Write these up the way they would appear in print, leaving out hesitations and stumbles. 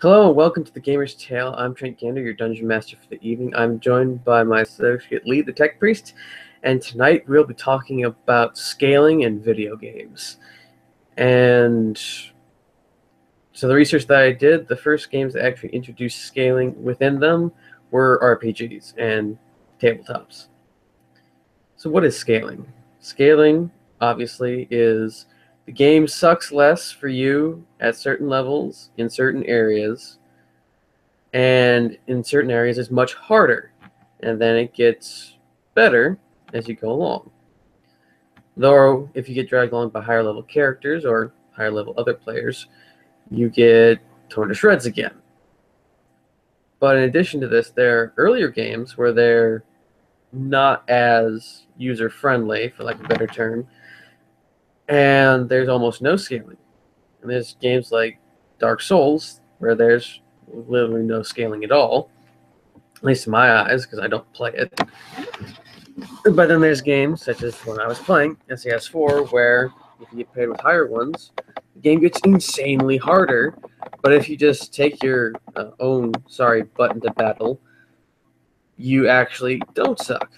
Hello and welcome to the Gamer's Tale. I'm Trent Gander, your Dungeon Master for the evening. I'm joined by my associate Lee, the Tech Priest, and tonight we'll be talking about scaling in video games. And so the research that I did, the first games that actually introduced scaling within them were RPGs and tabletops. So what is scaling? Scaling, obviously, is the game sucks less for you at certain levels in certain areas, and in certain areas it's much harder, and then it gets better as you go along. Though if you get dragged along by higher level characters or higher level other players, you get torn to shreds again. But in addition to this, there are earlier games where they're not as user friendly, for lack of a better term, and there's almost no scaling. And there's games like Dark Souls where there's literally no scaling at all, at least in my eyes, because I don't play it. But then there's games such as when I was playing SAS4, where if you get paired with higher ones, the game gets insanely harder. But if you just take your own button to battle, you actually don't suck.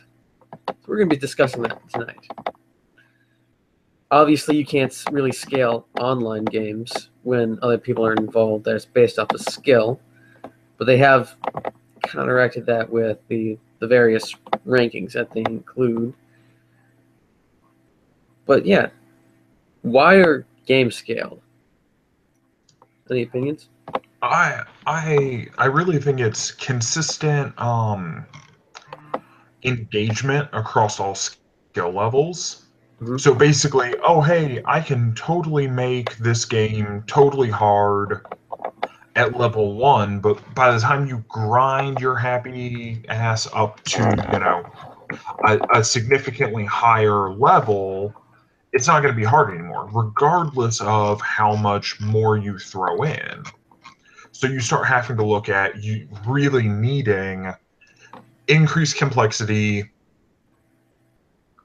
So we're going to be discussing that tonight. Obviously, you can't really scale online games when other people are involved. That's based off of skill, but they have counteracted that with the various rankings that they include. But yeah, why are games scaled? Any opinions? I really think it's consistent engagement across all skill levels. Mm-hmm. So basically, oh hey, I can totally make this game totally hard at level 1, but by the time you grind your happy ass up to, a significantly higher level, it's not going to be hard anymore, regardless of how much more you throw in. So you start having to look at you really needing increased complexity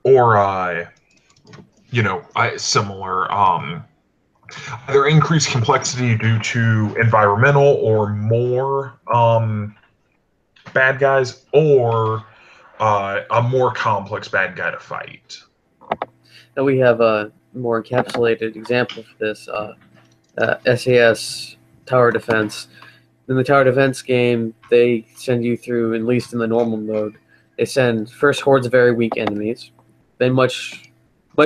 or similar either increased complexity due to environmental or more bad guys, or a more complex bad guy to fight. Now we have a more encapsulated example for this SAS tower defense. In the tower defense game, they send you through, at least in the normal mode, they send first hordes of very weak enemies, then much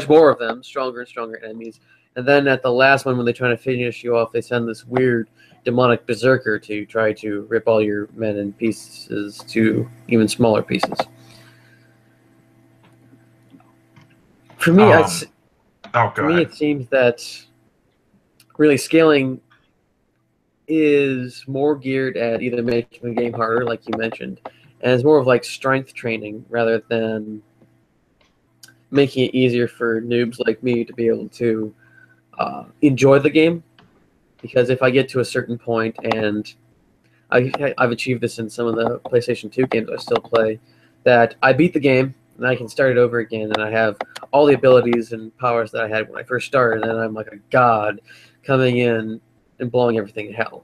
more of them, stronger and stronger enemies, and then at the last one, when they're trying to finish you off, they send this weird demonic berserker to try to rip all your men in pieces to even smaller pieces. For me, it seems that really scaling is more geared at either making the game harder, like you mentioned, and it's more of like strength training rather than making it easier for noobs like me to be able to enjoy the game. Because if I get to a certain point, and I've achieved this in some of the PlayStation 2 games I still play, that I beat the game and I can start it over again, and I have all the abilities and powers that I had when I first started, and I'm like a god coming in and blowing everything to hell.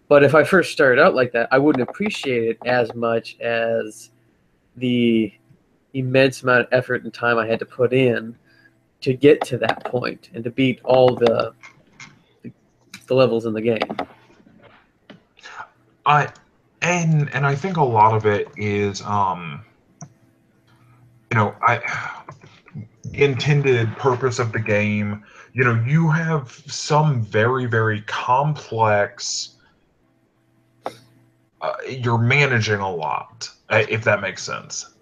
But if I first started out like that, I wouldn't appreciate it as much as the immense amount of effort and time I had to put in to get to that point and to beat all the levels in the game. I think a lot of it is the intended purpose of the game. You have some very, very complex, you're managing a lot, if that makes sense.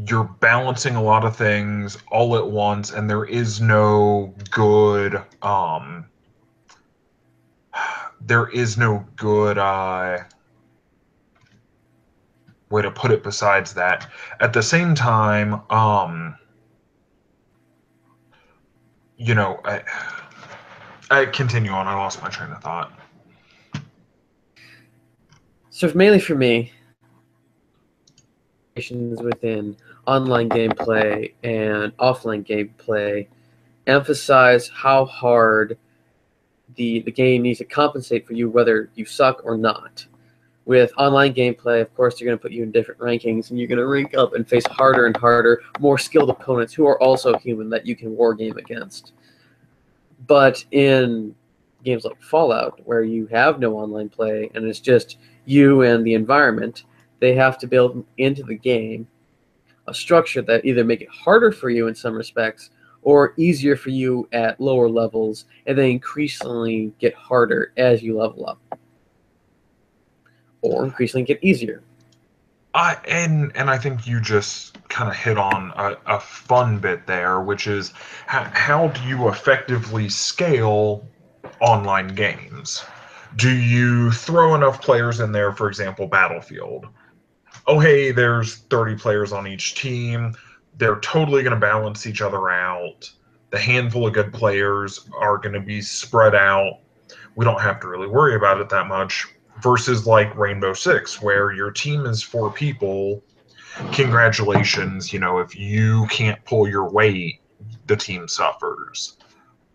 You're balancing a lot of things all at once, and there is no good way to put it besides that. At the same time, I continue on. I lost my train of thought. So mainly for me, within online gameplay and offline gameplay emphasize how hard the game needs to compensate for you whether you suck or not. With online gameplay, of course, they're going to put you in different rankings, and you're going to rank up and face harder and harder, more skilled opponents who are also human that you can wargame against. But in games like Fallout, where you have no online play and it's just you and the environment, they have to build into the game a structure that either make it harder for you in some respects or easier for you at lower levels, and then increasingly get harder as you level up. Or increasingly get easier. And I think you just kind of hit on a fun bit there, which is how do you effectively scale online games? Do you throw enough players in there, for example, Battlefield? Oh, hey, there's 30 players on each team. They're totally going to balance each other out. The handful of good players are going to be spread out. We don't have to really worry about it that much. Versus like Rainbow Six, where your team is 4 people. Congratulations, if you can't pull your weight, the team suffers.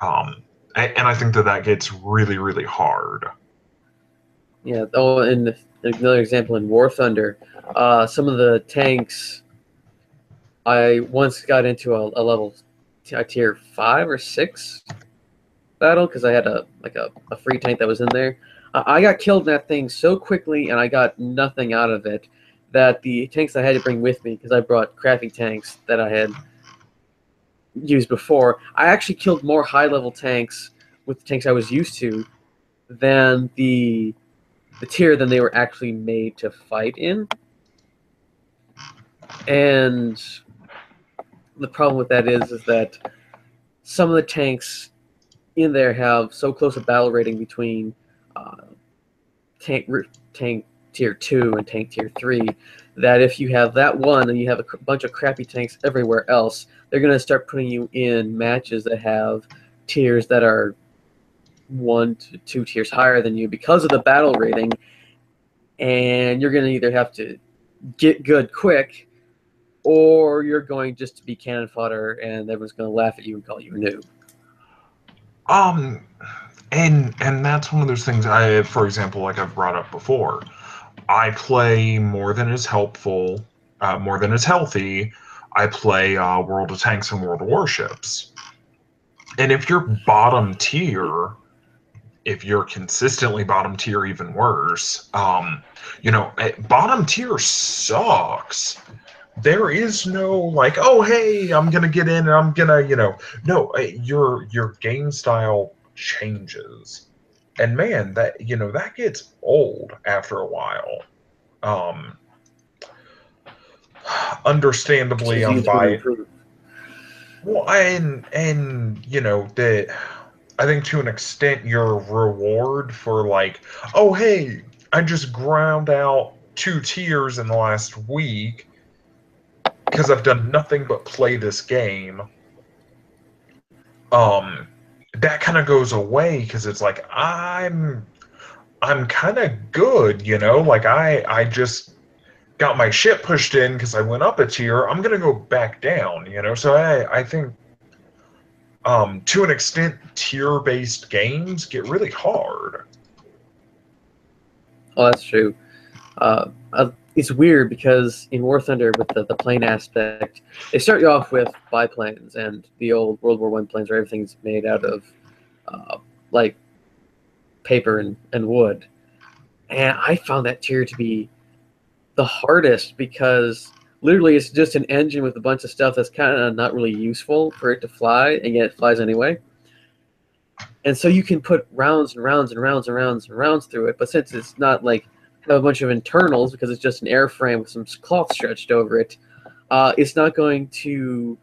And I think that gets really, really hard. Yeah. Oh, and another example in War Thunder, some of the tanks. I once got into a level, a tier 5 or 6 battle because I had a free tank that was in there. I got killed in that thing so quickly, and I got nothing out of it, that the tanks I had to bring with me, because I brought crappy tanks that I had used before, I actually killed more high-level tanks with the tanks I was used to than the tier than they were actually made to fight in. And the problem with that is that some of the tanks in there have so close a battle rating between tank tier 2 and tank tier 3 that if you have that one and you have a bunch of crappy tanks everywhere else, they're going to start putting you in matches that have tiers that are 1 to 2 tiers higher than you because of the battle rating, and you're going to either have to get good quick or you're going just to be cannon fodder and everyone's going to laugh at you and call you a noob. And that's one of those things for example, like I've brought up before, I play more than is helpful, more than is healthy. I play World of Tanks and World of Warships. And if you're bottom tier, if you're consistently bottom tier, even worse, bottom tier sucks. There is no like, oh hey, I'm gonna get in and I'm gonna, no, your game style changes, and man, that gets old after a while. Understandably, I'm by. Well, and that I think to an extent your reward for like, oh hey, I just ground out 2 tiers in the last week because I've done nothing but play this game. That kind of goes away because it's like I'm kind of good, like I just got my shit pushed in because I went up a tier. I'm gonna go back down, So I think to an extent tier-based games get really hard. Oh, that's true. It's weird because in War Thunder, with the plane aspect, they start you off with biplanes and the old World War I planes where everything's made out of like paper and wood. And I found that tier to be the hardest because literally it's just an engine with a bunch of stuff that's kind of not really useful for it to fly, and yet it flies anyway. And so you can put rounds and rounds and rounds and rounds and rounds through it, but since it's not like a bunch of internals because it's just an airframe with some cloth stretched over it, it's not going to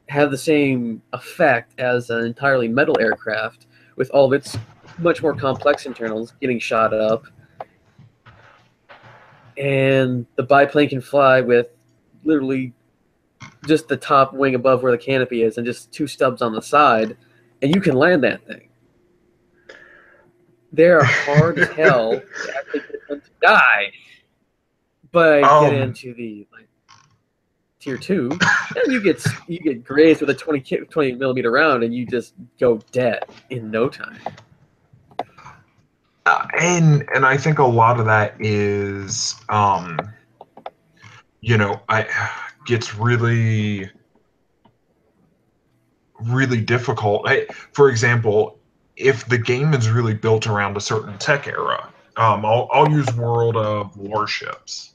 have the same effect as an entirely metal aircraft with all of its much more complex internals getting shot up. And the biplane can fly with literally just the top wing above where the canopy is and just 2 stubs on the side, and you can land that thing. They're hard as hell to actually get them to die. But I get into the tier 2, and you get grazed with a 20 millimeter round, and you just go dead in no time. And I think a lot of that is, I gets really difficult. For example, if the game is really built around a certain tech era, I'll use World of Warships.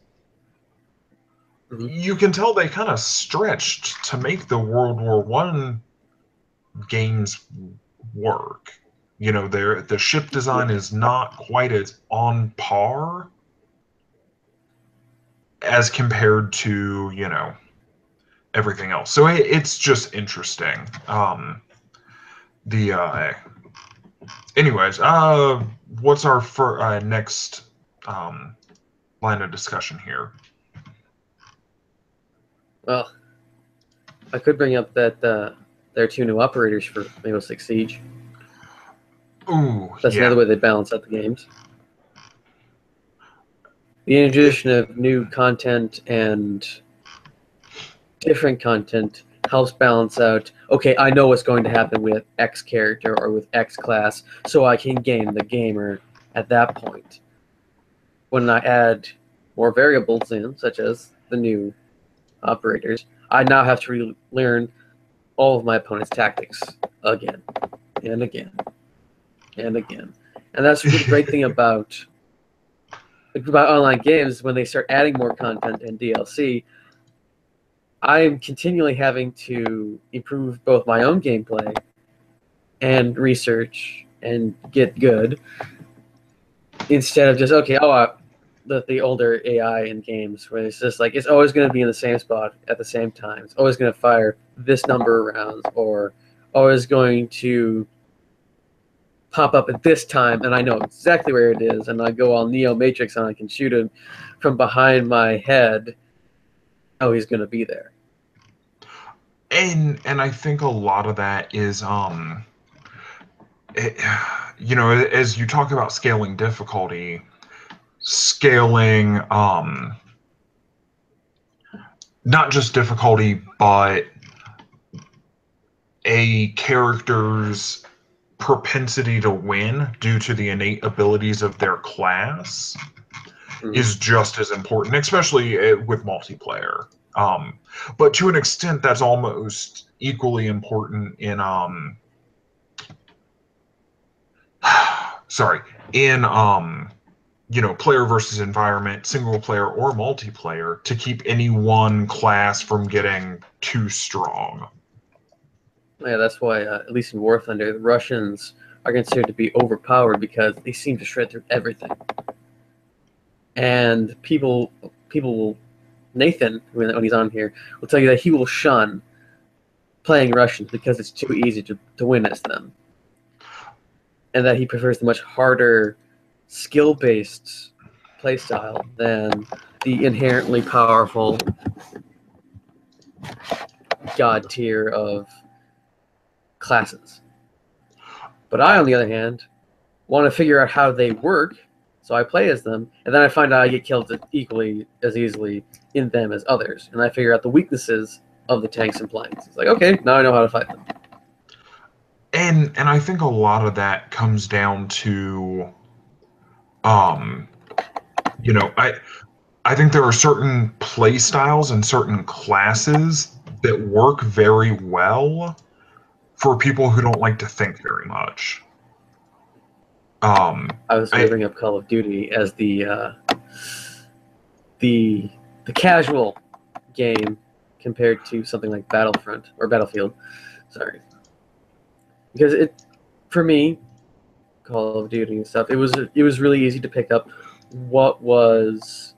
Mhm. You can tell they kind of stretched to make the World War One games work. The ship Yeah. design is not quite as on par as compared to everything else. So it's just interesting. The Anyways, what's our next um, line of discussion here? Well, I could bring up that there are two new operators for Rainbow Six Siege. Ooh, That's yeah. another way they balance out the games. The introduction of new content and different content helps balance out, okay, I know what's going to happen with X character or with X class, so I can game the gamer at that point. When I add more variables in, such as the new operators, I now have to relearn all of my opponent's tactics again and again and again. And that's the great thing about online games. When they start adding more content and DLC, I am continually having to improve both my own gameplay and research and get good, instead of just, okay, the older AI in games where it's just like it's always going to be in the same spot at the same time. It's always going to fire this number of rounds, or always going to pop up at this time, and I know exactly where it is, and I go all Neo Matrix and I can shoot him from behind my head. Oh, he's going to be there. And I think a lot of that is it, as you talk about scaling difficulty, scaling not just difficulty, but a character's propensity to win due to the innate abilities of their class is just as important, especially with multiplayer. But to an extent, that's almost equally important in sorry, in player versus environment, single player or multiplayer, to keep any one class from getting too strong. Yeah, that's why, at least in War Thunder, the Russians are considered to be overpowered because they seem to shred through everything. And people, Nathan, when he's on here, will tell you that he will shun playing Russians because it's too easy to win as them, and that he prefers the much harder, skill-based playstyle than the inherently powerful god tier of classes. But I, on the other hand, want to figure out how they work, so I play as them, and then I find out I get killed equally as easily in them as others, and I figure out the weaknesses of the tanks and planes. It's like, okay, now I know how to fight them. And I think a lot of that comes down to um I think there are certain play styles and certain classes that work very well for people who don't like to think very much. I was going to I bring up Call of Duty as the casual game compared to something like Battlefront or Battlefield. Sorry, because for me, Call of Duty and stuff, it was really easy to pick up what was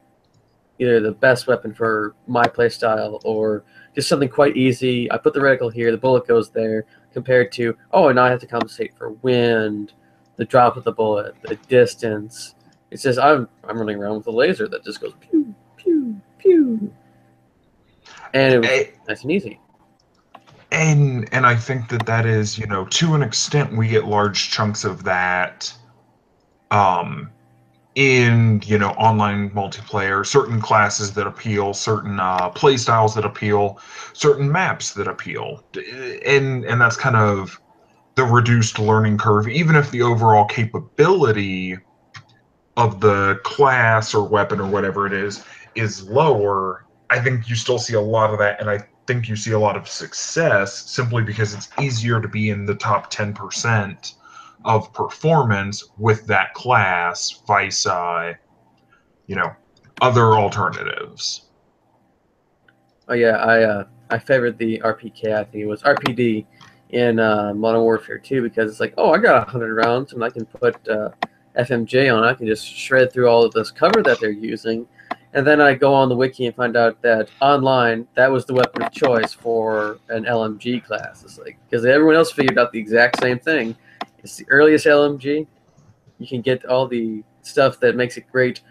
either the best weapon for my playstyle or just something quite easy. I put the reticle here, the bullet goes there, compared to, oh, now I have to compensate for wind, the drop of the bullet, the distance. It's just I'm running around with a laser that just goes pew pew pew, and it was I nice and easy. and I think that is, to an extent we get large chunks of that in online multiplayer, certain classes that appeal, certain play styles that appeal, certain maps that appeal, and that's kind of the reduced learning curve, even if the overall capability of the class or weapon or whatever it is lower, I think you still see a lot of that, and I think you see a lot of success simply because it's easier to be in the top 10% of performance with that class, vice, you know, other alternatives. Oh yeah, I favored the RPK. I think it was RPD in Modern Warfare 2 because it's like, oh, I got 100 rounds and I can put FMJ on. I can just shred through all of this cover that they're using, and then I go on the wiki and find out that online that was the weapon of choice for an LMG class. It's like because everyone else figured out the exact same thing. It's the earliest LMG. You can get all the stuff that makes it great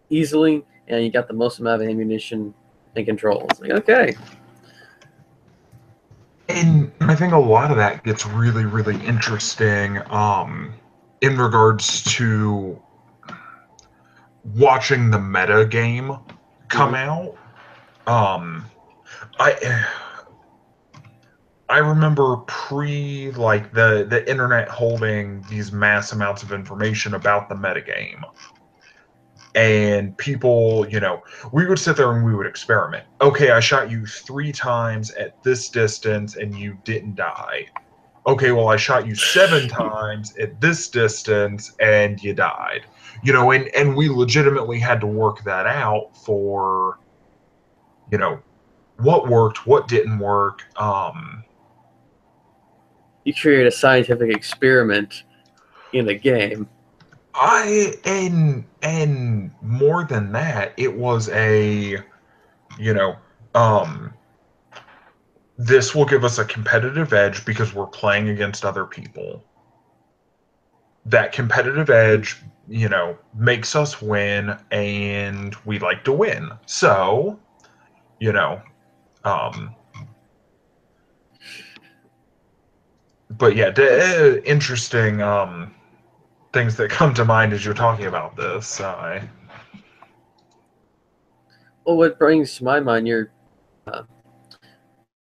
easily, and you got the most amount of ammunition and controls. Like, okay. And I think a lot of that gets really, really interesting in regards to watching the meta game come out. Um, I I remember pre like the internet holding these mass amounts of information about the metagame. And people, we would sit there and we would experiment. Okay, I shot you 3 times at this distance and you didn't die. Okay, well, I shot you 7 times at this distance and you died. And we legitimately had to work that out for, what worked, what didn't work. You create a scientific experiment in a game. And more than that, it was you know, um, this will give us a competitive edge because we're playing against other people. That competitive edge, makes us win, and we like to win. So, you know, um, but yeah, interesting things that come to mind as you're talking about this. Well, what brings to my mind, you're uh,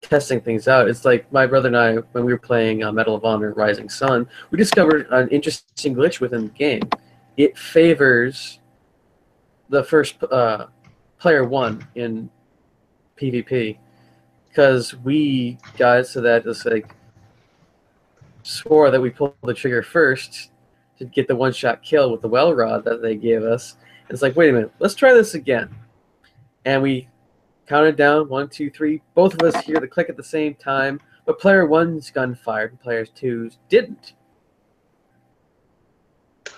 testing things out. It's like my brother and I, when we were playing Medal of Honor Rising Sun, we discovered an interesting glitch within the game. It favors the first player one in PvP because we got so that it's like swore that we pulled the trigger first to get the one-shot kill with the well rod that they gave us. It's like, wait a minute, let's try this again. And we counted down 1, 2, 3. Both of us hear the click at the same time, but player one's gun fired and player two's didn't.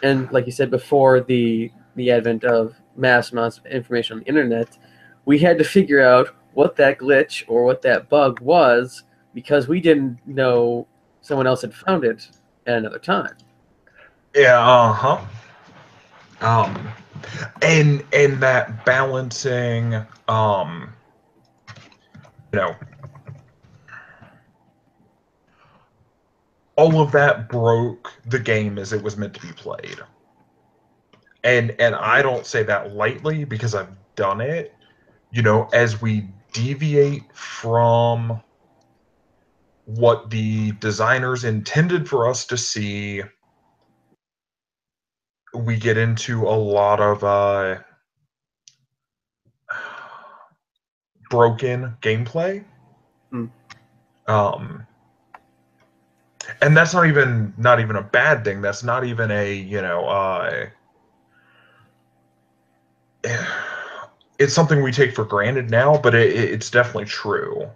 And like you said before, the advent of mass amounts of information on the internet, we had to figure out what that glitch or what that bug was because we didn't know someone else had found it at another time. Yeah, um, and that balancing, you know, all of that broke the game as it was meant to be played. And I don't say that lightly because I've done it. As we deviate from what the designers intended for us to see, we get into a lot of broken gameplay. Hmm. And that's not even a bad thing. That's not even a it's something we take for granted now, but it's definitely true.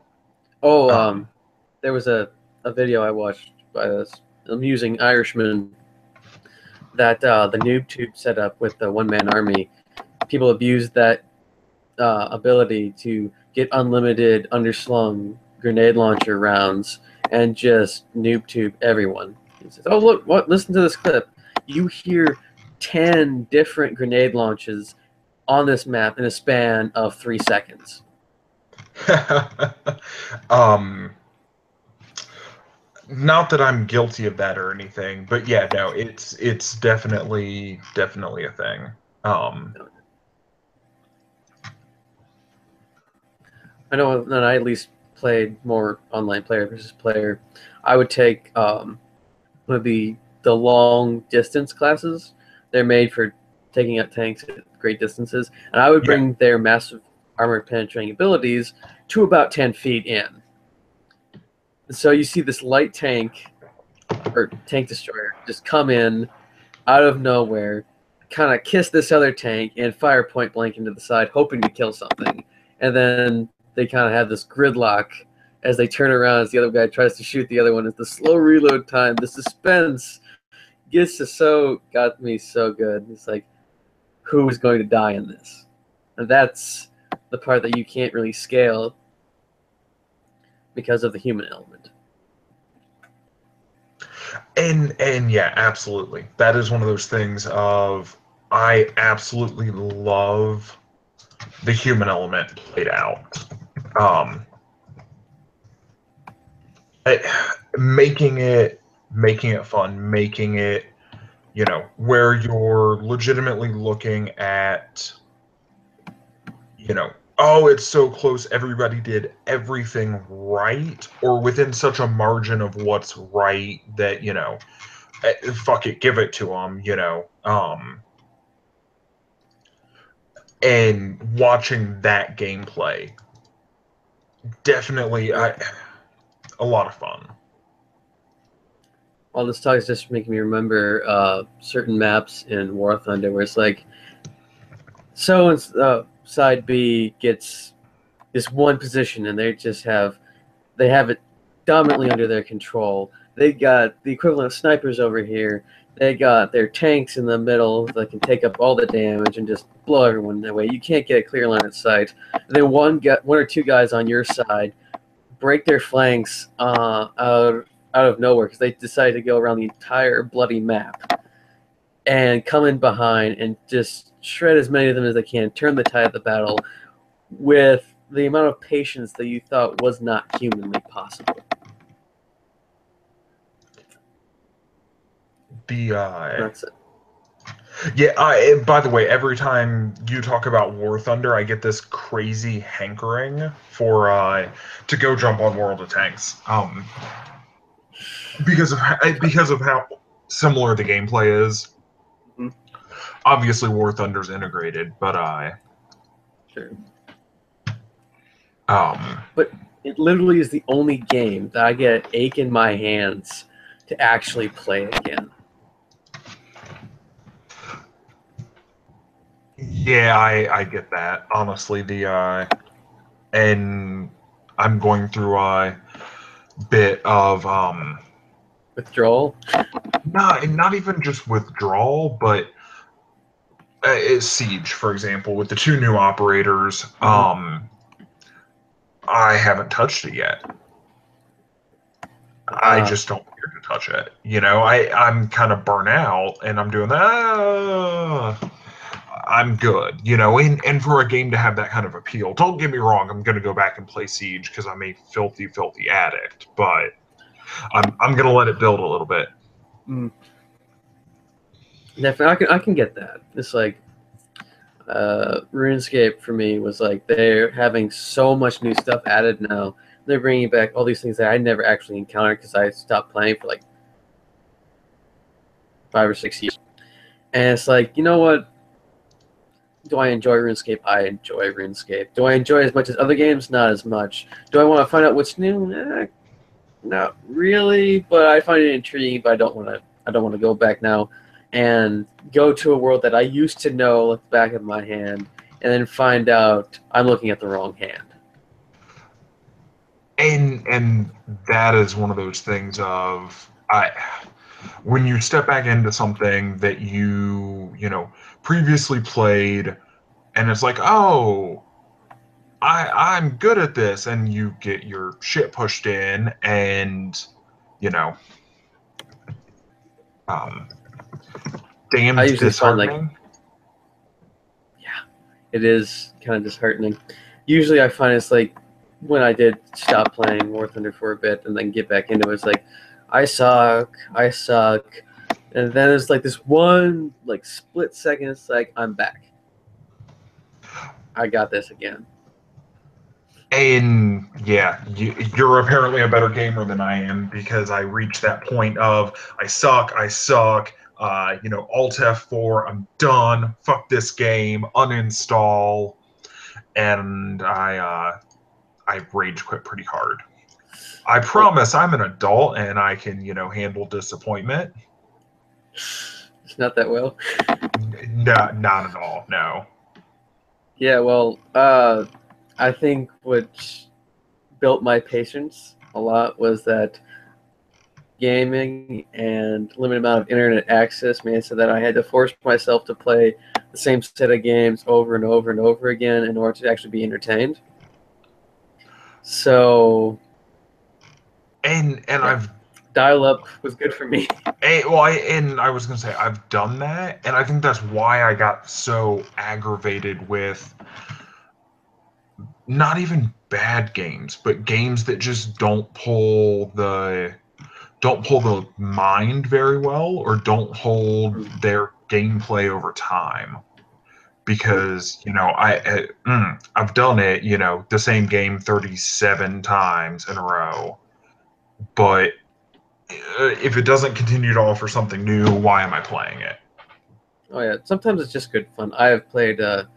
Oh, Um, there was a video I watched by this amusing Irishman that the noob tube set up with the one-man army. People abused that ability to get unlimited underslung grenade launcher rounds and just noob tube everyone. He says, "Oh look, what? Listen to this clip. You hear 10 different grenade launches on this map in a span of 3 seconds." um, not that I'm guilty of that or anything, but yeah, no, it's definitely a thing. I know that I at least played more online player versus player. I would take would be the long distance classes. They're made for taking out tanks at great distances, and I would bring their massive armor penetrating abilities to about 10 feet in. So you see this light tank or tank destroyer just come in out of nowhere, kind of kiss this other tank and fire point blank into the side, hoping to kill something. And then they kind of have this gridlock as they turn around as the other guy tries to shoot the other one. It's the slow reload time, the suspense got me so good. It's like, who is going to die in this? And that's the part that you can't really scale because of the human element. And yeah, absolutely. That is one of those things of I absolutely love the human element played out. Making it fun, making it, where you're legitimately looking at, oh, it's so close, everybody did everything right, or within such a margin of what's right that, fuck it, give it to them, and watching that gameplay, definitely a lot of fun. All this talk is just making me remember certain maps in War Thunder where it's like, so side B gets this one position and they have it dominantly under their control. They got the equivalent of snipers over here. They got their tanks in the middle that can take up all the damage and just blow everyone that way. You can't get a clear line of sight. And then one or two guys on your side break their flanks out of nowhere because they decide to go around the entire bloody map and come in behind and just shred as many of them as they can, turn the tide of the battle with the amount of patience that you thought was not humanly possible. That's it. Yeah, by the way, every time you talk about War Thunder, I get this crazy hankering for to go jump on World of Tanks. Because of how similar the gameplay is. Mm-hmm. Obviously, War Thunder's integrated, but sure. But it literally is the only game that I get an ache in my hands to actually play again. Yeah, I get that. Honestly, and I'm going through a bit of withdrawal. Not even just withdrawal, but Siege, for example, with the 2 new operators. Mm-hmm. I haven't touched it yet. I just don't care to touch it. I'm kind of burnt out, and I'm doing that. I'm good, and for a game to have that kind of appeal. Don't get me wrong, I'm going to go back and play Siege because I'm a filthy, filthy addict, but I'm going to let it build a little bit. Definitely, I can get that. It's like RuneScape for me was like they're having so much new stuff added now. They're bringing back all these things that I never actually encountered because I stopped playing for like 5 or 6 years. And it's like, you know what? Do I enjoy RuneScape? I enjoy RuneScape. Do I enjoy it as much as other games? Not as much. Do I want to find out what's new? Not really, but I find it intriguing. But I don't want to go back now and go to a world that I used to know at the back of my hand, and then find out I'm looking at the wrong hand. And that is one of those things of when you step back into something that you previously played, and it's like, oh, I'm good at this, and you get your shit pushed in, and damn disheartening. It is kind of disheartening. Usually I find it's like when I did stop playing War Thunder for a bit and then get back into it, it's like, I suck. And then it's like this one like split second, it's like, I'm back. I got this again. And yeah, you're apparently a better gamer than I am because I reached that point of I suck, Alt F4, I'm done, fuck this game, uninstall, and I rage quit pretty hard. I promise I'm an adult and I can, handle disappointment. It's not that well. No, not at all, no. Yeah, well, I think what built my patience a lot was that gaming and limited amount of internet access made so that I had to force myself to play the same set of games over and over and over again in order to actually be entertained. So, And yeah, I've dial-up was good for me. I was gonna say I've done that, and I think that's why I got so aggravated with not even bad games, but games that just don't pull the mind very well or don't hold their gameplay over time. Because I've done it, the same game 37 times in a row, but if it doesn't continue to offer something new, why am I playing it? Oh yeah, sometimes it's just good fun. I have played an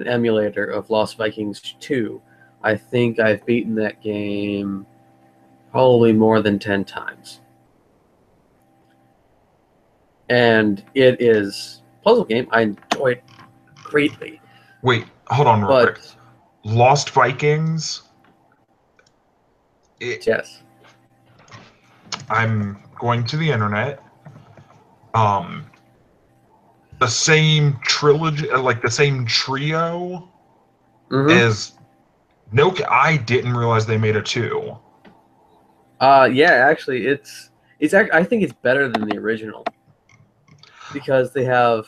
emulator of Lost Vikings 2. I think I've beaten that game probably more than 10 times. And it is a puzzle game. I enjoy it greatly. Wait, hold on real quick. But Lost Vikings. yes. I'm going to the internet. The same trilogy, like the same trio as no. I didn't realize they made a 2. Yeah, actually, I think it's better than the original because they have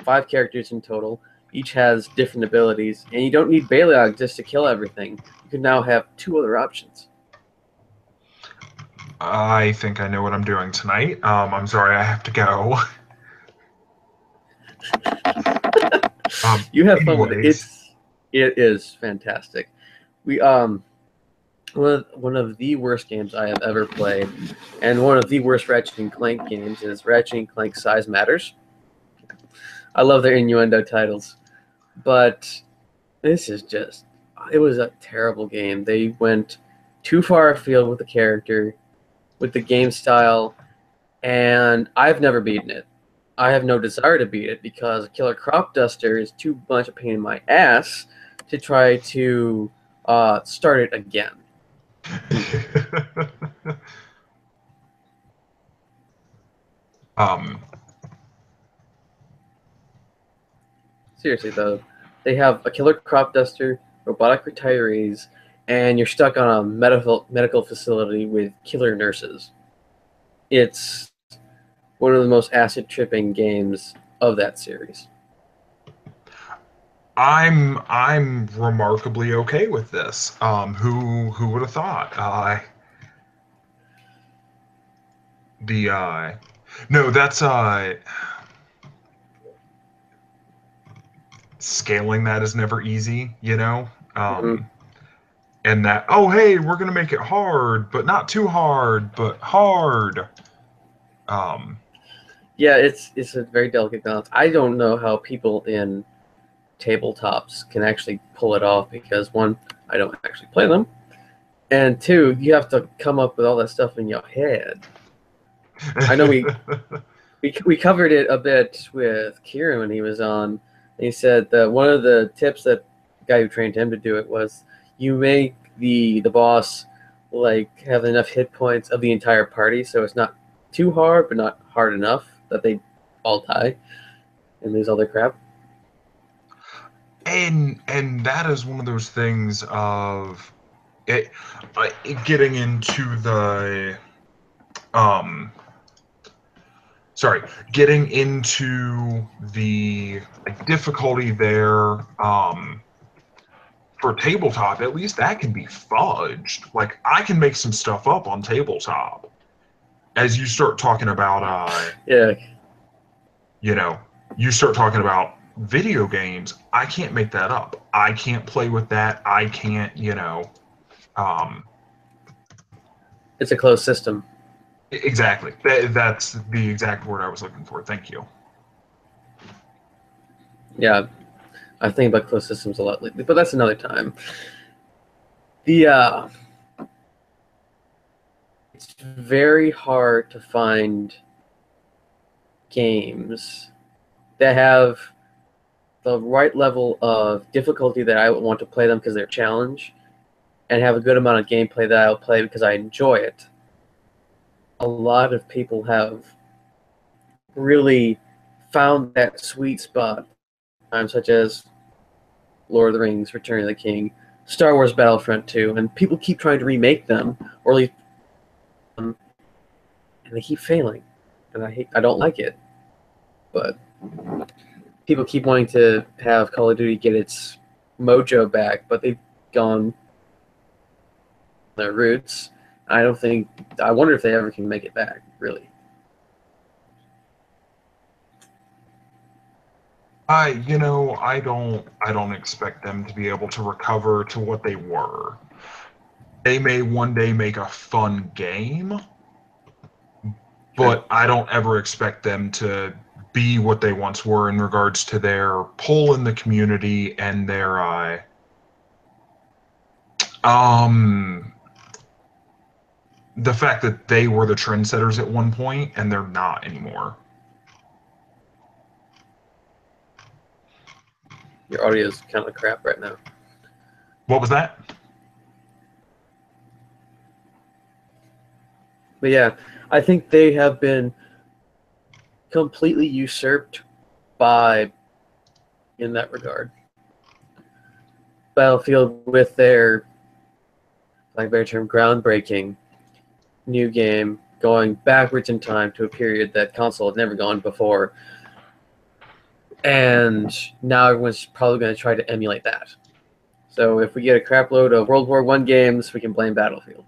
5 characters in total. Each has different abilities, and you don't need Baleog just to kill everything. You can now have 2 other options. I think I know what I'm doing tonight. I'm sorry, I have to go. You have fun with anyways. it is fantastic. We one of the worst games I have ever played, and one of the worst Ratchet and Clank games is Ratchet and Clank Size Matters. I love their innuendo titles, but this is just, it was a terrible game. They went too far afield with the character, with the game style, and I've never beaten it. I have no desire to beat it because Killer Crop Duster is too much a pain in my ass to try to start it again. um, Seriously, though, they have a Killer Crop Duster, robotic retirees, and you're stuck on a medical facility with killer nurses. It's one of the most acid-tripping games of that series. I'm remarkably okay with this. Who would have thought? The no, that's scaling that is never easy, Mm-hmm. And that, oh hey, we're gonna make it hard, but not too hard, but hard. Um, Yeah, it's a very delicate balance. I don't know how people in tabletops can actually pull it off because, one, I don't actually play them, and two, you have to come up with all that stuff in your head. I know we covered it a bit with Kieran when he was on. And he said that one of the tips that the guy who trained him to do it was you make the boss like have enough hit points of the entire party, so it's not too hard, but not hard enough that they all die and lose all their crap. and that is one of those things of it, getting into the um sorry, getting into the difficulty there, for tabletop. At least that can be fudged. Like I can make some stuff up on tabletop. As you start talking about Yeah, you know you start talking about video games, I can't make that up. I can't play with that. I can't, um it's a closed system. Exactly. That's the exact word I was looking for. Thank you. Yeah, I think about closed systems a lot lately, but that's another time. The It's very hard to find games that have the right level of difficulty that I would want to play them because they're a challenge, and have a good amount of gameplay that I'll play because I enjoy it. A lot of people have really found that sweet spot, such as Lord of the Rings, Return of the King, Star Wars Battlefront 2, and people keep trying to remake them, or at least, and they keep failing, and I don't like it. But people keep wanting to have Call of Duty get its mojo back, but they've gone their roots. I don't think. I wonder if they ever can make it back. Really. I don't expect them to be able to recover to what they were. They may one day make a fun game, Sure. but I don't ever expect them to be what they once were in regards to their pull in the community and their um the fact that they were the trendsetters at one point and they're not anymore. Your audio is kind of crap right now. What was that? But yeah, I think they have been completely usurped by in that regard. Battlefield with their, like better term, groundbreaking new game, going backwards in time to a period that console had never gone before, and now everyone's probably going to try to emulate that. So if we get a crapload of World War I games, we can blame Battlefield.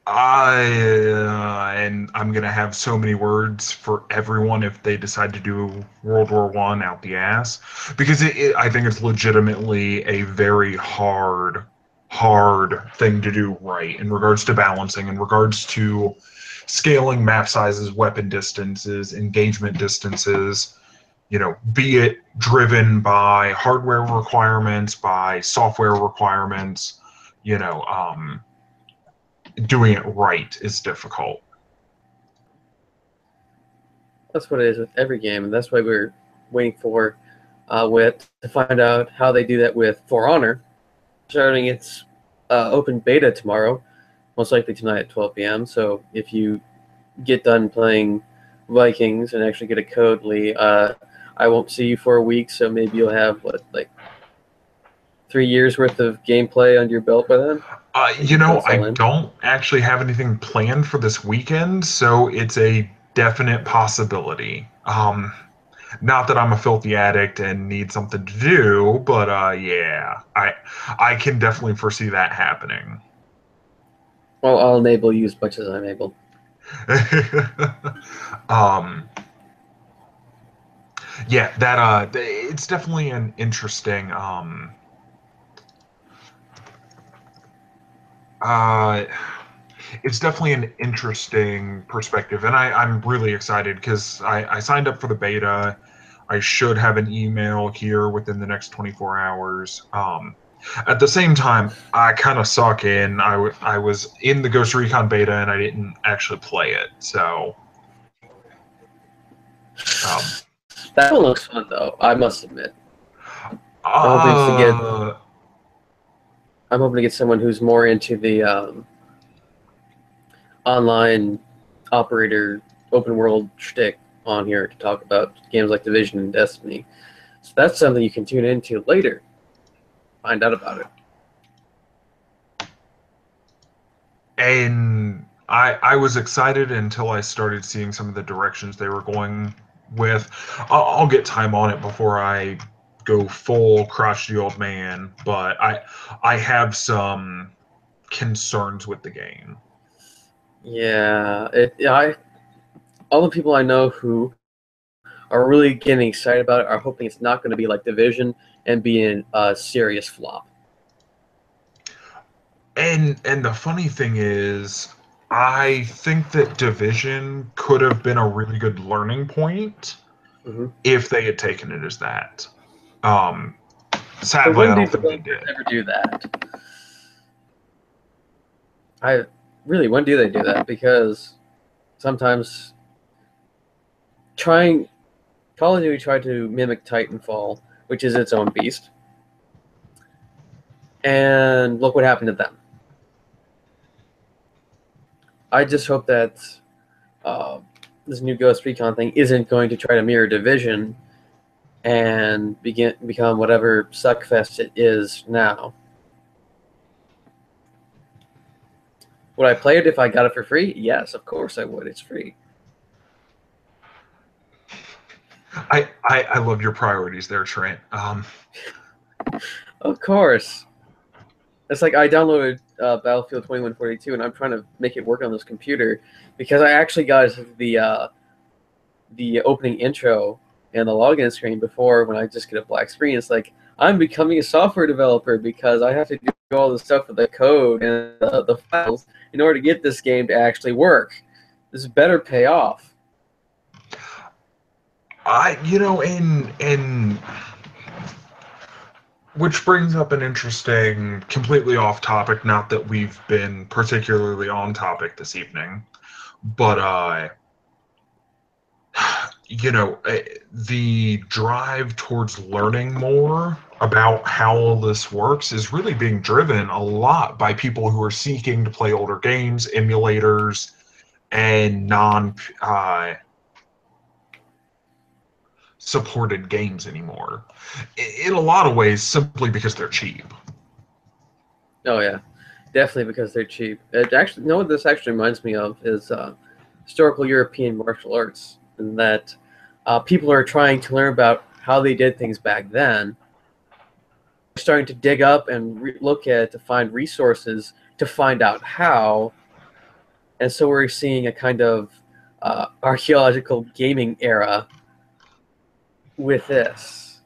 And I'm gonna have so many words for everyone if they decide to do World War One out the ass, because I think it's legitimately a very hard thing to do right in regards to balancing, in regards to scaling map sizes, weapon distances, engagement distances. Be it driven by hardware requirements, by software requirements. You know, doing it right is difficult. That's what it is with every game, and that's why we're waiting for with to find out how they do that with For Honor, starting its open beta tomorrow, most likely tonight at 12 p.m. So if you get done playing Vikings and actually get a code, Lee, I won't see you for a week, so maybe you'll have like 3 years worth of gameplay under your belt by then. I don't actually have anything planned for this weekend, so it's a definite possibility. Not that I'm a filthy addict and need something to do, but yeah, I can definitely foresee that happening. Well, I'll enable you as much as I'm able. um, yeah, that it's definitely an interesting uh it's definitely an interesting perspective, and I'm really excited because I signed up for the beta. I should have an email here within the next 24 hours. At the same time, I kind of suck in. I was in the Ghost Recon beta and I didn't actually play it, so um, That one looks fun, though. I must admit. I'm hoping to get. uh, I'm hoping to get someone who's more into the online operator open world shtick on here to talk about games like Division and Destiny. So that's something you can tune into later. Find out about it. and I was excited until I started seeing some of the directions they were going with. I'll get time on it before I go full crotchety old man, but I have some concerns with the game. Yeah, all the people I know who are really getting excited about it are hoping it's not going to be like Division and being a serious flop. And the funny thing is, I think that Division could have been a really good learning point Mm-hmm. if they had taken it as that. But Sadly, when I do don't think they developers did. ever do that? When do they do that? Because sometimes trying Call of Duty tried to mimic Titanfall, which is its own beast, and look what happened to them. I just hope that uh, this new Ghost Recon thing isn't going to try to mirror Division and become whatever suckfest it is now. Would I play it if I got it for free? Yes, of course I would. It's free. I love your priorities there, Trent. Of course. It's like I downloaded Battlefield 2142 and I'm trying to make it work on this computer because I actually got the opening intro and the login screen before when I just get a black screen. It's like I'm becoming a software developer because I have to do all the stuff with the code and the files in order to get this game to actually work. This better pay off. In which brings up an interesting, completely off topic. Not that we've been particularly on topic this evening, but the drive towards learning more about how all this works is really being driven a lot by people who are seeking to play older games, emulators, and non supported games anymore. In a lot of ways, simply because they're cheap. Oh yeah, definitely because they're cheap. It actually, what this actually reminds me of is historical European martial arts, and that people are trying to learn about how they did things back then. They're starting to dig up and look at to find resources to find out how, and so we're seeing a kind of archaeological gaming era with this.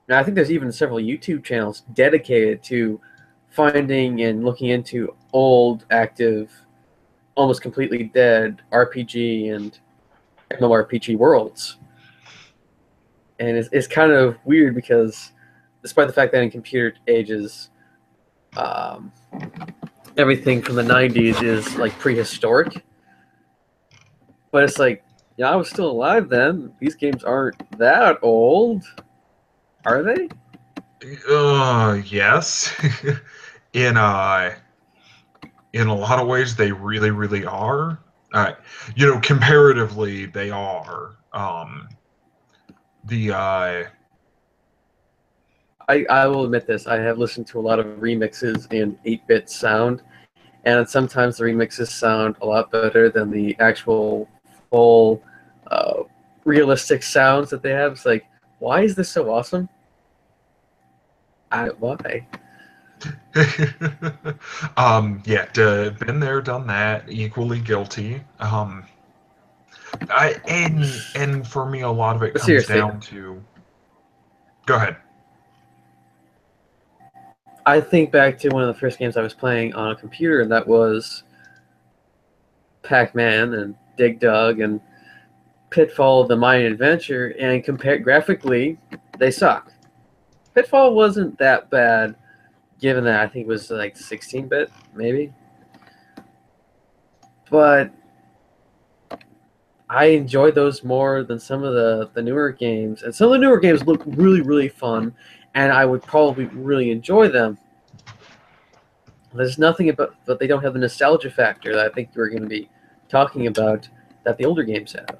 Now, I think there's even several YouTube channels dedicated to finding and looking into old, active, almost completely dead RPG and MMORPG worlds. And it's kind of weird because, despite the fact that in computer ages, um, everything from the 90s is like prehistoric, but it's like, yeah, I was still alive then. These games aren't that old, are they? Yes. in in a lot of ways, they really, really are. Uh, Comparatively, they are. The I will admit this. I have listened to a lot of remixes in 8-bit sound, and sometimes the remixes sound a lot better than the actual full uh, realistic sounds that they have. It's like, why is this so awesome? Why? yeah, been there, done that. Equally guilty. And for me, a lot of it But comes seriously, down to. Go ahead. I think back to one of the first games I was playing on a computer, and that was Pac-Man and Dig Dug and Pitfall: The Mayan Adventure, and compared graphically, they suck. Pitfall wasn't that bad, given that I think it was like 16-bit, maybe. But I enjoyed those more than some of the newer games. And some of the newer games look really, really fun, and I would probably really enjoy them. There's nothing about, but they don't have the nostalgia factor that I think we're going to be talking about that the older games have.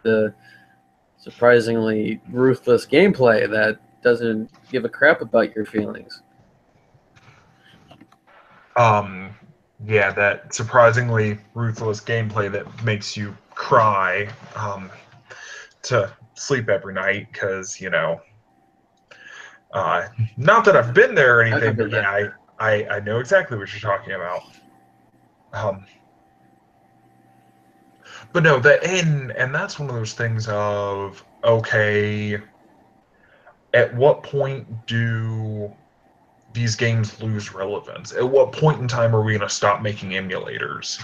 The surprisingly ruthless gameplay that doesn't give a crap about your feelings. Um, yeah, that surprisingly ruthless gameplay that makes you cry to sleep every night because not that I've been there or anything, I've but been there. yeah, I know exactly what you're talking about. Um, but no, and that's one of those things of okay, at what point do these games lose relevance? At what point in time are we going to stop making emulators?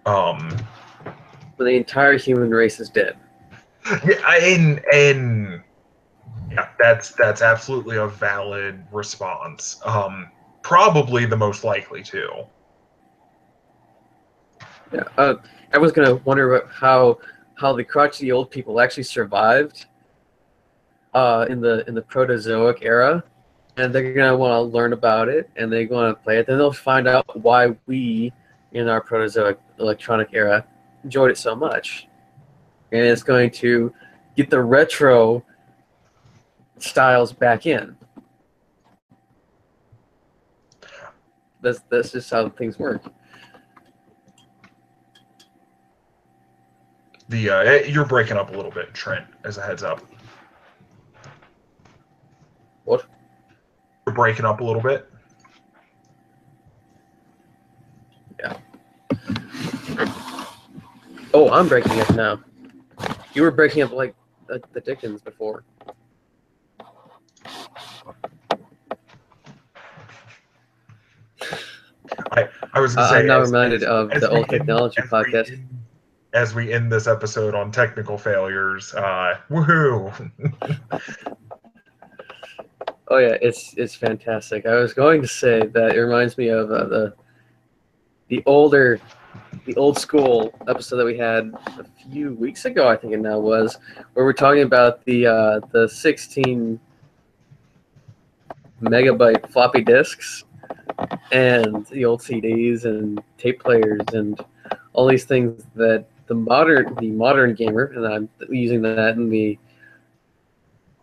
When the entire human race is dead. Yeah, and yeah, that's absolutely a valid response. Probably the most likely too. Yeah, I was gonna wonder how the crotchety old people actually survived in the Protozoic era, and they're gonna want to learn about it, and they're going to play it. Then they'll find out why we, in our Protozoic electronic era, enjoyed it so much, and it's going to get the retro styles back in. That's just how things work. You're breaking up a little bit, Trent. As a heads up, What? you're breaking up a little bit. Yeah. Oh, I'm breaking up now. You were breaking up like the Dickens before. I was going to say, I'm now reminded of the old technology podcast. As we end this episode on technical failures, woohoo! Oh yeah, it's fantastic. I was going to say that it reminds me of the old school episode that we had a few weeks ago, I think it now was, where we're talking about the 16 megabyte floppy disks and the old CDs and tape players and all these things that the modern gamer, and I'm using that in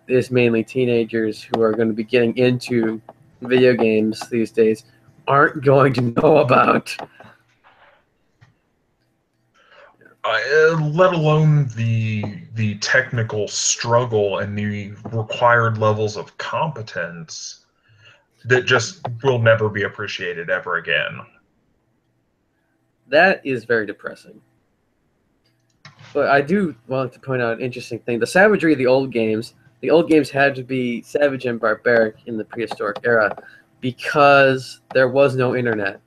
is mainly teenagers who are going to be getting into video games these days, aren't going to know about. Let alone the technical struggle and the required levels of competence that just will never be appreciated ever again. That is very depressing. But I do want to point out an interesting thing. The savagery of the old games had to be savage and barbaric in the prehistoric era because there was no internet.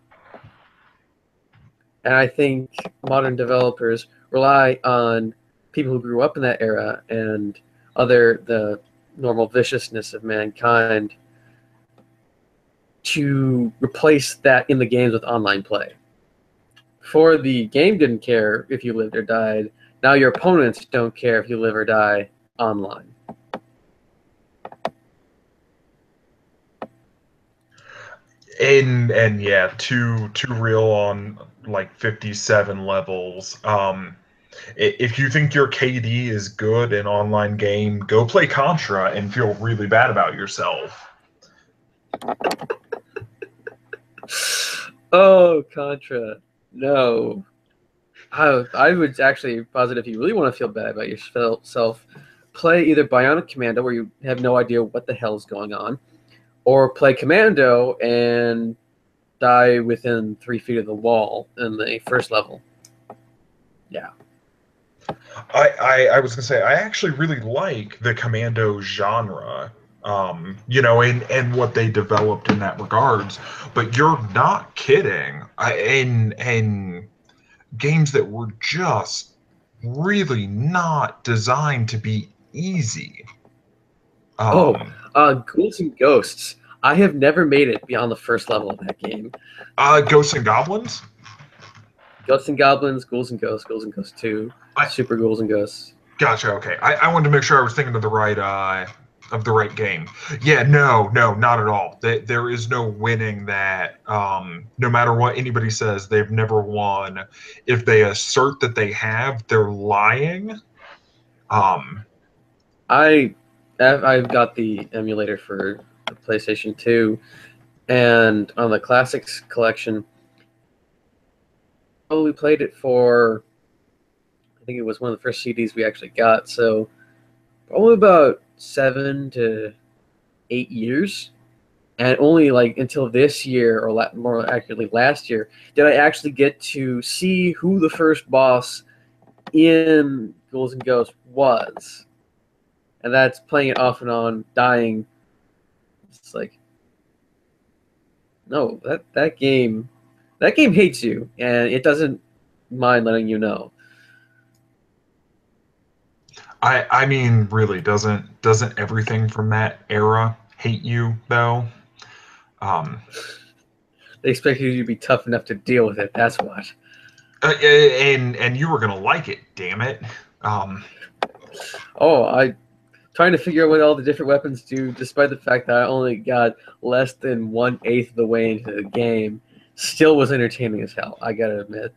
And I think modern developers rely on people who grew up in that era and the normal viciousness of mankind to replace that in the games with online play. Before, the game didn't care if you lived or died. Now your opponents don't care if you live or die online. And yeah, too real on like 57 levels. If you think your KD is good in online game, go play Contra and feel really bad about yourself. Oh, Contra. No. I would actually posit if you really want to feel bad about yourself, play either Bionic Commando, where you have no idea what the hell is going on, or play Commando and die within 3 feet of the wall in the first level. Yeah. I was gonna say I actually really like the Commando genre, and what they developed in that regards. But you're not kidding. And games that were just really not designed to be easy. Ghouls and Ghosts. I have never made it beyond the first level of that game. Ghosts and Goblins. Ghosts and Goblins, Ghouls and Ghosts, Ghouls and Ghosts 2, Super Ghouls and Ghosts. Gotcha. Okay, I wanted to make sure I was thinking of the right game. Yeah, no, not at all. There is no winning that. No matter what anybody says, they've never won. If they assert that they have, they're lying. I've got the emulator for the PlayStation 2, and on the Classics collection, we played it for, I think it was one of the first CDs we actually got, so probably about 7 to 8 years. And only like until this year, or more accurately last year, did I actually get to see who the first boss in Ghouls and Ghosts was. And that's playing it off and on, dying. It's like No, that game hates you, and it doesn't mind letting you know. I mean, really, doesn't everything from that era hate you though? Um, They expect you to be tough enough to deal with it. That's what. and you were gonna like it, damn it. Um, Oh, I trying to figure out what all the different weapons do, despite the fact that I only got less than 1/8 of the way into the game, still was entertaining as hell. I gotta admit.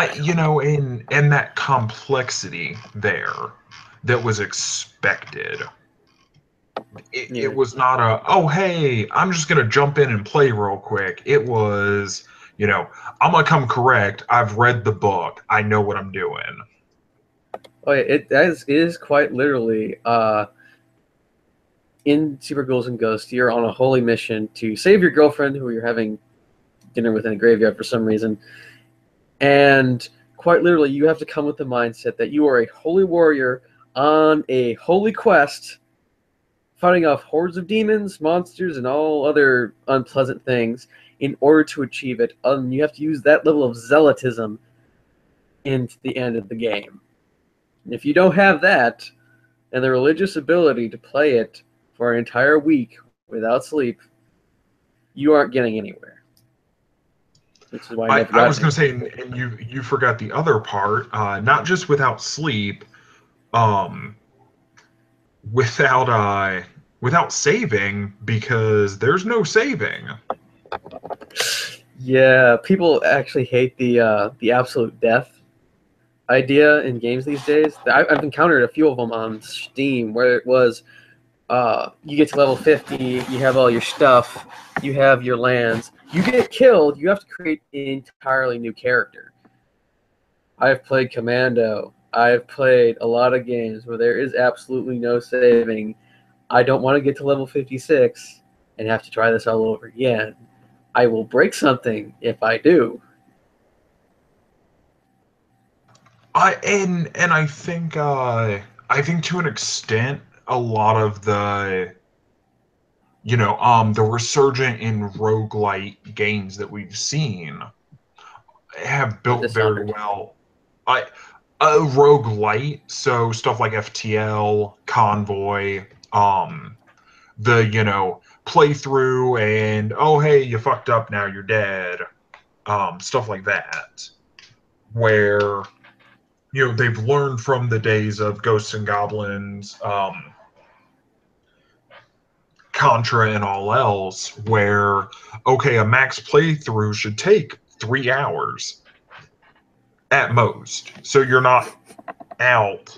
in that complexity there that was expected. It Yeah. was not a, oh hey, I'm just gonna jump in and play real quick. It was, I'm gonna come correct. I've read the book. I know what I'm doing. Oh yeah, it is quite literally in Super Ghouls and Ghosts. You're on a holy mission to save your girlfriend, who you're having dinner with in a graveyard for some reason, and quite literally, you have to come with the mindset that you are a holy warrior on a holy quest, fighting off hordes of demons, monsters, and all other unpleasant things in order to achieve it. You have to use that level of zealotism into the end of the game. And if you don't have that, and the religious ability to play it for an entire week without sleep, you aren't getting anywhere. Which is why I never I got was gonna say, anywhere. and you forgot the other part. Not just without sleep, um, without without saving, because there's no saving. Yeah, people actually hate the absolute death idea in games these days. I've encountered a few of them on Steam where it was you get to level 50, you have all your stuff, you have your lands, you get killed, you have to create an entirely new character. I've played Commando. I've played a lot of games where there is absolutely no saving. I don't want to get to level 56 and have to try this all over again. I will break something if I do. I think to an extent, a lot of the resurgent in roguelite games that we've seen have The built very Dishonored. well. I a roguelite, so stuff like FTL, Convoy, the playthrough and oh hey, you fucked up, now you're dead, stuff like that, where they've learned from the days of Ghosts and Goblins, Contra, and all else, where okay, a max playthrough should take 3 hours at most, so you're not out.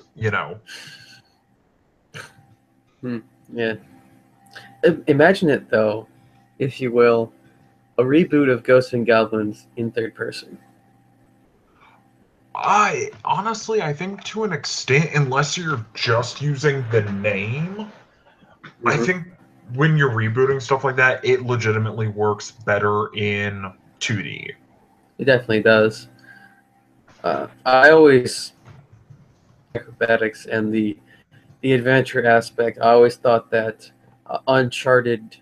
Yeah. Imagine it, though, if you will, a reboot of Ghosts and Goblins in third person. I think to an extent, unless you're just using the name, I Mm-hmm. think when you're rebooting stuff like that, it legitimately works better in 2D. It definitely does. I always acrobatics and the adventure aspect. I always thought that the Uncharted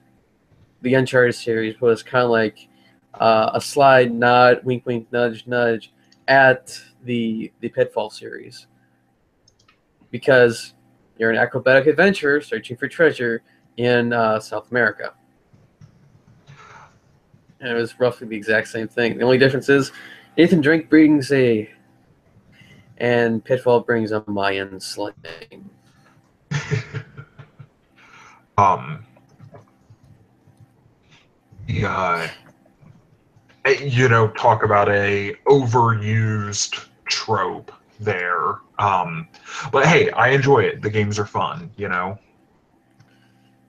series was kind of like a slide, nod, wink, wink, nudge, nudge at the Pitfall series, because you're an acrobatic adventurer searching for treasure in South America, and it was roughly the exact same thing. The only difference is Nathan Drake brings and Pitfall brings a Mayan sling. um, yeah, talk about a overused trope there. But hey, I enjoy it. The games are fun. Yeah.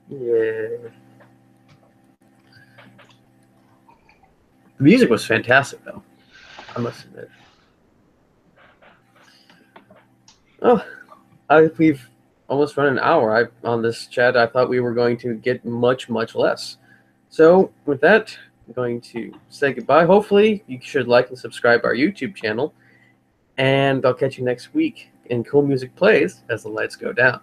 The music was fantastic, though, I must admit. Oh, we've almost run an hour on this chat. I thought we were going to get much, much less. So, with that, I'm going to say goodbye. Hopefully, you should like and subscribe our YouTube channel, and I'll catch you next week in Cool Music Plays as the lights go down.